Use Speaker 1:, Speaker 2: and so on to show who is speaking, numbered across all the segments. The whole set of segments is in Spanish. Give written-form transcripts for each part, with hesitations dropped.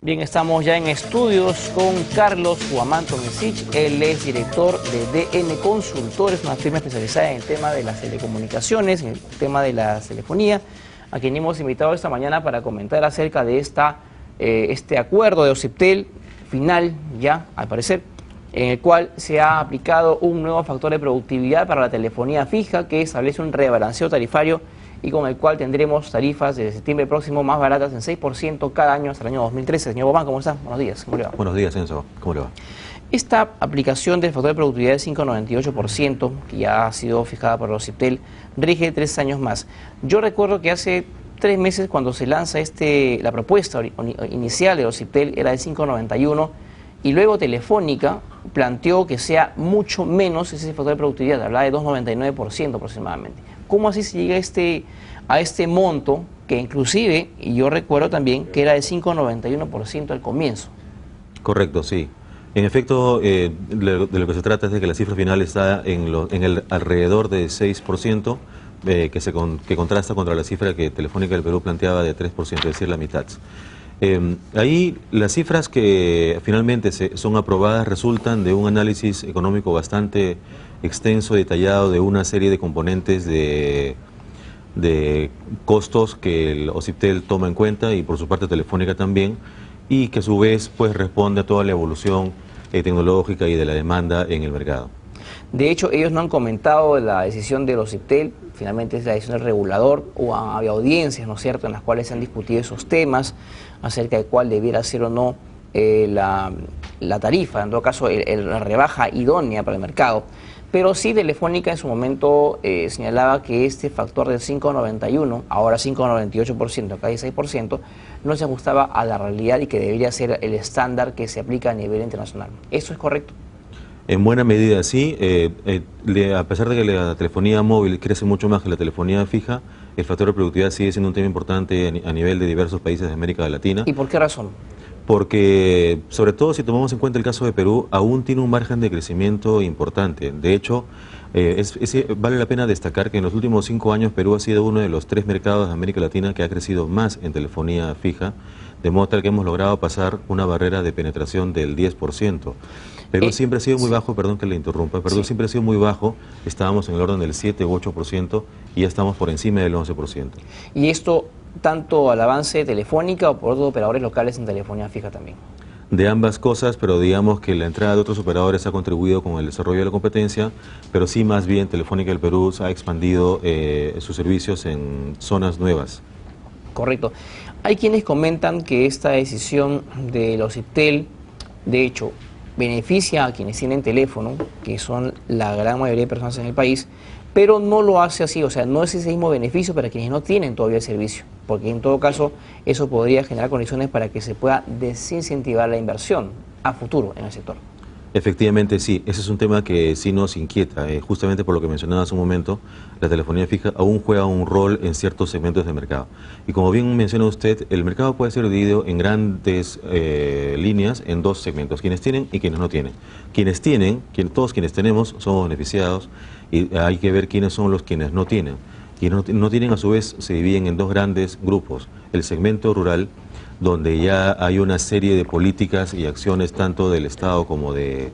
Speaker 1: Bien, estamos ya en estudios con Carlos Huamantón Mesich. Él es director de DN Consultores, una firma especializada en el tema de las telecomunicaciones, en el tema de la telefonía, a quien hemos invitado esta mañana para comentar acerca de este acuerdo de OCIPTEL final, ya al parecer, en el cual se ha aplicado un nuevo factor de productividad para la telefonía fija que establece un rebalanceo tarifario y con el cual tendremos tarifas desde septiembre próximo más baratas en 6% cada año hasta el año 2013. Señor Bobán, ¿cómo está? Buenos días, ¿cómo le va?
Speaker 2: Buenos días, Enzo. ¿Cómo le va?
Speaker 1: Esta aplicación del factor de productividad de 5,98%, que ya ha sido fijada por los OCIPTEL, rige 3 años más. Yo recuerdo que hace 3 meses, cuando se lanza la propuesta inicial de los OCIPTEL, era de 5,91%, y luego Telefónica planteó que sea mucho menos ese factor de productividad, hablaba de 2,99% aproximadamente. ¿Cómo así se llega a este monto, que inclusive, y yo recuerdo también, que era de 5,91% al comienzo? Correcto,
Speaker 2: sí. En efecto, de lo que se trata es de que la cifra final está en el alrededor de 6%, que contrasta contra la cifra que Telefónica del Perú planteaba de 3%, es decir, la mitad. Ahí las cifras que finalmente son aprobadas resultan de un análisis económico bastante extenso, detallado, de una serie de componentes de costos que el OCIPTEL toma en cuenta, y por su parte Telefónica también, y que a su vez pues responde a toda la evolución tecnológica y de la demanda en el mercado.
Speaker 1: De hecho, ellos no han comentado la decisión del OCIPTEL, finalmente es la decisión del regulador, o había audiencias, ¿no es cierto?, en las cuales se han discutido esos temas acerca de cuál debiera ser o no la tarifa, en todo caso la rebaja idónea para el mercado. Pero sí, Telefónica en su momento señalaba que este factor del 5,91, ahora 5,98%, casi 6%, no se ajustaba a la realidad y que debería ser el estándar que se aplica a nivel internacional. ¿Eso es correcto?
Speaker 2: En buena medida sí, a pesar de que la telefonía móvil crece mucho más que la telefonía fija, el factor de productividad sigue siendo un tema importante a nivel de diversos países de América Latina.
Speaker 1: ¿Y por qué razón?
Speaker 2: Porque, sobre todo si tomamos en cuenta el caso de Perú, aún tiene un margen de crecimiento importante. De hecho, vale la pena destacar que en los últimos 5 años Perú ha sido uno de los 3 mercados de América Latina que ha crecido más en telefonía fija, de modo tal que hemos logrado pasar una barrera de penetración del 10%. Perú siempre ha sido muy bajo, perdón que le interrumpa, Perú siempre ha sido muy bajo, estábamos en el orden del 7 u 8% y ya estamos por encima del 11%.
Speaker 1: ¿Y esto tanto al avance de Telefónica o por otros operadores locales en telefonía fija también?
Speaker 2: De ambas cosas, pero digamos que la entrada de otros operadores ha contribuido con el desarrollo de la competencia, pero sí más bien Telefónica del Perú ha expandido sus servicios en zonas nuevas.
Speaker 1: Correcto. Hay quienes comentan que esta decisión de los OCIPTEL, de hecho, beneficia a quienes tienen teléfono, que son la gran mayoría de personas en el país, pero no lo hace así, o sea, no es ese mismo beneficio para quienes no tienen todavía el servicio, porque en todo caso eso podría generar condiciones para que se pueda desincentivar la inversión a futuro en el sector.
Speaker 2: Efectivamente sí, ese es un tema que sí nos inquieta, justamente por lo que mencionaba hace un momento, la telefonía fija aún juega un rol en ciertos segmentos del mercado. Y como bien menciona usted, el mercado puede ser dividido en grandes líneas en 2 segmentos, quienes tienen y quienes no tienen. Quienes tienen, todos quienes tenemos somos beneficiados, y hay que ver quiénes son los quienes no tienen. Quienes no tienen a su vez se dividen en 2 grandes grupos, el segmento rural, donde ya hay una serie de políticas y acciones tanto del Estado como de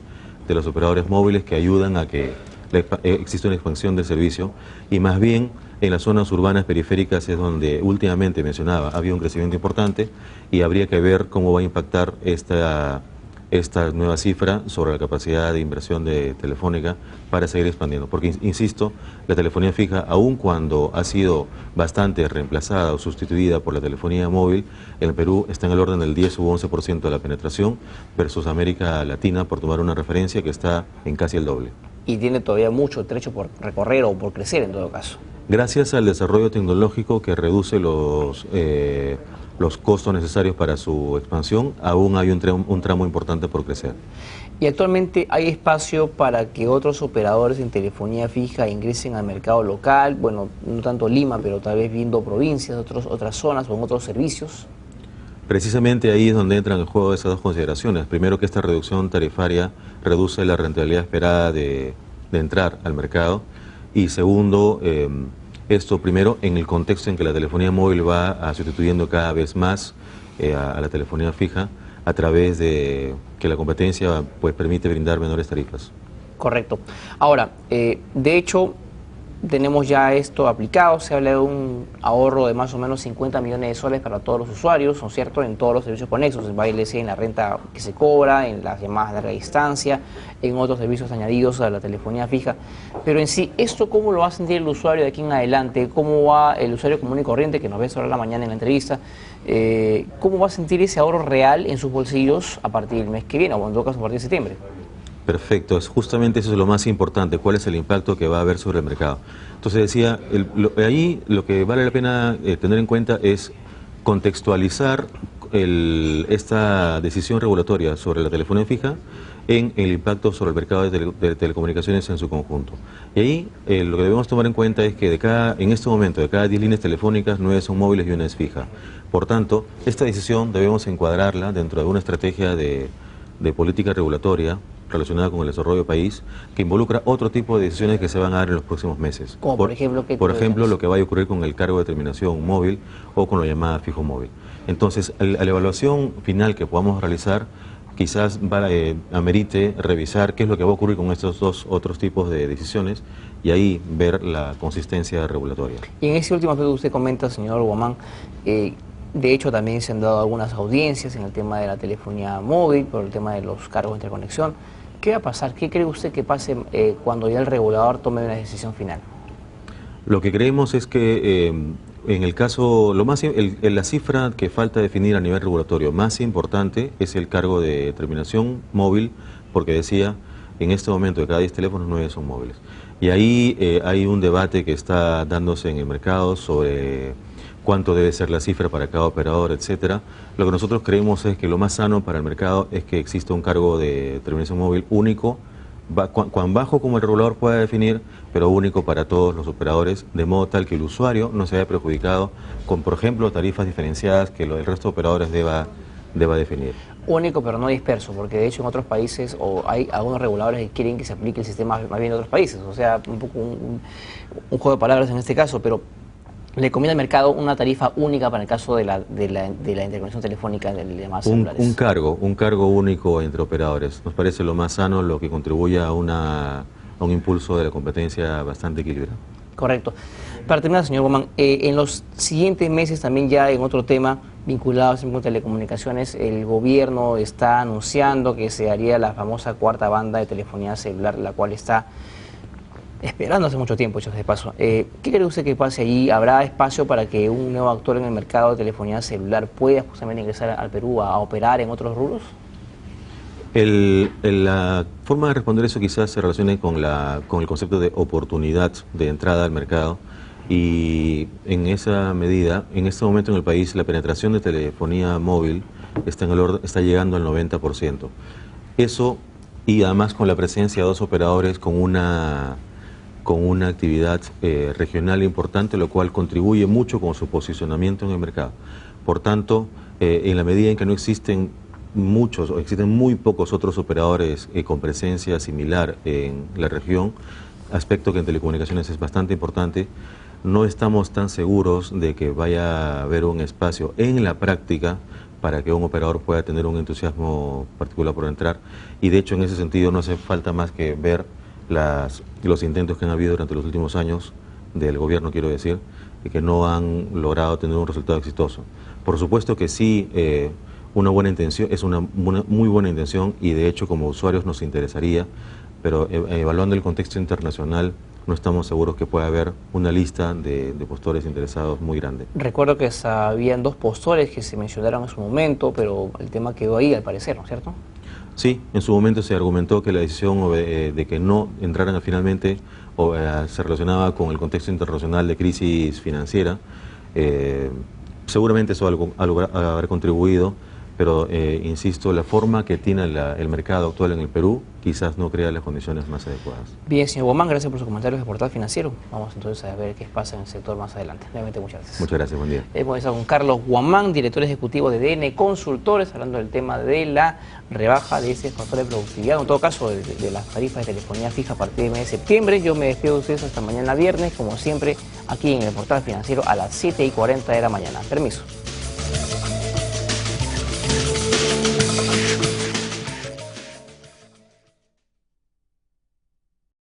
Speaker 2: los operadores móviles que ayudan a que exista una expansión del servicio, y más bien en las zonas urbanas periféricas es donde últimamente mencionaba había un crecimiento importante, y habría que ver cómo va a impactar esta nueva cifra sobre la capacidad de inversión de Telefónica para seguir expandiendo. Porque, insisto, la telefonía fija, aun cuando ha sido bastante reemplazada o sustituida por la telefonía móvil, en Perú está en el orden del 10 u 11% de la penetración, versus América Latina, por tomar una referencia, que está en casi el doble.
Speaker 1: Y tiene todavía mucho trecho por recorrer o por crecer en todo caso.
Speaker 2: Gracias al desarrollo tecnológico que reduce los costos necesarios para su expansión, aún hay un tramo importante por crecer.
Speaker 1: ¿Y actualmente hay espacio para que otros operadores en telefonía fija ingresen al mercado local? Bueno, no tanto Lima, pero tal vez viendo provincias, otras zonas o en otros servicios.
Speaker 2: Precisamente ahí es donde entran en juego esas 2 consideraciones. Primero, que esta reducción tarifaria reduce la rentabilidad esperada de entrar al mercado. Y segundo, esto primero en el contexto en que la telefonía móvil va sustituyendo cada vez más a la telefonía fija, a través de que la competencia pues permite brindar menores tarifas.
Speaker 1: Correcto. Ahora, de hecho, tenemos ya esto aplicado, se habla de un ahorro de más o menos 50 millones de soles para todos los usuarios, ¿no es cierto?, en todos los servicios conexos, en la renta que se cobra, en las llamadas de larga distancia, en otros servicios añadidos a la telefonía fija. Pero en sí, ¿esto cómo lo va a sentir el usuario de aquí en adelante? ¿Cómo va el usuario común y corriente, que nos ve sobre la mañana en la entrevista? ¿Cómo va a sentir ese ahorro real en sus bolsillos a partir del mes que viene, o en todo caso a partir de septiembre?
Speaker 2: Perfecto, justamente eso es lo más importante, cuál es el impacto que va a haber sobre el mercado. Entonces decía, ahí lo que vale la pena tener en cuenta es contextualizar esta decisión regulatoria sobre la telefonía fija en el impacto sobre el mercado de telecomunicaciones en su conjunto. Y ahí lo que debemos tomar en cuenta es que en este momento de cada 10 líneas telefónicas, 9 son móviles y una es fija. Por tanto, esta decisión debemos encuadrarla dentro de una estrategia de política regulatoria relacionada con el desarrollo del país, que involucra otro tipo de decisiones que se van a dar en los próximos meses.
Speaker 1: Como por ejemplo,
Speaker 2: por ejemplo, lo que vaya a ocurrir con el cargo de terminación móvil o con la llamada fijo móvil. Entonces, a la evaluación final que podamos realizar, quizás amerite revisar qué es lo que va a ocurrir con estos dos otros tipos de decisiones y ahí ver la consistencia regulatoria.
Speaker 1: Y en ese último aspecto que usted comenta, señor Guamán, de hecho también se han dado algunas audiencias en el tema de la telefonía móvil, por el tema de los cargos de interconexión. ¿Qué va a pasar? ¿Qué cree usted que pase cuando ya el regulador tome una decisión final?
Speaker 2: Lo que creemos es que en el caso, la cifra que falta definir a nivel regulatorio más importante es el cargo de terminación móvil, porque decía, en este momento de cada 10 teléfonos 9 son móviles. Y ahí hay un debate que está dándose en el mercado sobre cuánto debe ser la cifra para cada operador, etcétera. Lo que nosotros creemos es que lo más sano para el mercado es que exista un cargo de terminación móvil único, cuán bajo como el regulador pueda definir, pero único para todos los operadores, de modo tal que el usuario no se vea perjudicado con, por ejemplo, tarifas diferenciadas que el resto de operadores deba definir.
Speaker 1: Único pero no disperso, porque de hecho en otros países hay algunos reguladores que quieren que se aplique el sistema más bien en otros países, o sea, un poco un juego de palabras en este caso, pero le conviene al mercado una tarifa única para el caso de la interconexión telefónica de llamadas celulares.
Speaker 2: Un cargo único entre operadores. Nos parece lo más sano, lo que contribuye a un impulso de la competencia bastante equilibrado.
Speaker 1: Correcto. Para terminar, señor Guamán, en los siguientes meses también ya en otro tema vinculado a telecomunicaciones, el gobierno está anunciando que se haría la famosa cuarta banda de telefonía celular, la cual está esperando hace mucho tiempo, hechos de paso. ¿Qué cree usted que pase allí? ¿Habrá espacio para que un nuevo actor en el mercado de telefonía celular pueda justamente ingresar al Perú a operar en otros rubros?
Speaker 2: La forma de responder eso quizás se relacione con el concepto de oportunidad de entrada al mercado, y en esa medida, en este momento en el país, la penetración de telefonía móvil está llegando al 90%. Eso, y además con la presencia de dos operadores con una actividad regional importante, lo cual contribuye mucho con su posicionamiento en el mercado. Por tanto, en la medida en que no existen muchos o existen muy pocos otros operadores con presencia similar en la región, aspecto que en telecomunicaciones es bastante importante, no estamos tan seguros de que vaya a haber un espacio en la práctica para que un operador pueda tener un entusiasmo particular por entrar, y de hecho en ese sentido no hace falta más que ver los intentos que han habido durante los últimos años del gobierno, quiero decir, y que no han logrado tener un resultado exitoso. Por supuesto que sí, una buena intención, es una muy buena intención, y de hecho como usuarios nos interesaría, pero evaluando el contexto internacional no estamos seguros que pueda haber una lista de postores interesados muy grande.
Speaker 1: Recuerdo que habían dos postores que se mencionaron en su momento, pero el tema quedó ahí al parecer, ¿no es cierto?
Speaker 2: Sí, en su momento se argumentó que la decisión de que no entraran finalmente se relacionaba con el contexto internacional de crisis financiera. Seguramente eso habrá contribuido, pero insisto, la forma que tiene el mercado actual en el Perú quizás no crea las condiciones más adecuadas.
Speaker 1: Bien, señor Guamán, gracias por sus comentarios de Portal Financiero. Vamos entonces a ver qué pasa en el sector más adelante. Realmente muchas gracias.
Speaker 2: Muchas gracias, buen día.
Speaker 1: Hemos estado con Carlos Guamán, director ejecutivo de DN Consultores, hablando del tema de la rebaja de ese factor de productividad, en todo caso de las tarifas de telefonía fija a partir del mes de septiembre. Yo me despido de ustedes hasta mañana viernes, como siempre, aquí en el Portal Financiero a las 7:40 de la mañana. Permiso.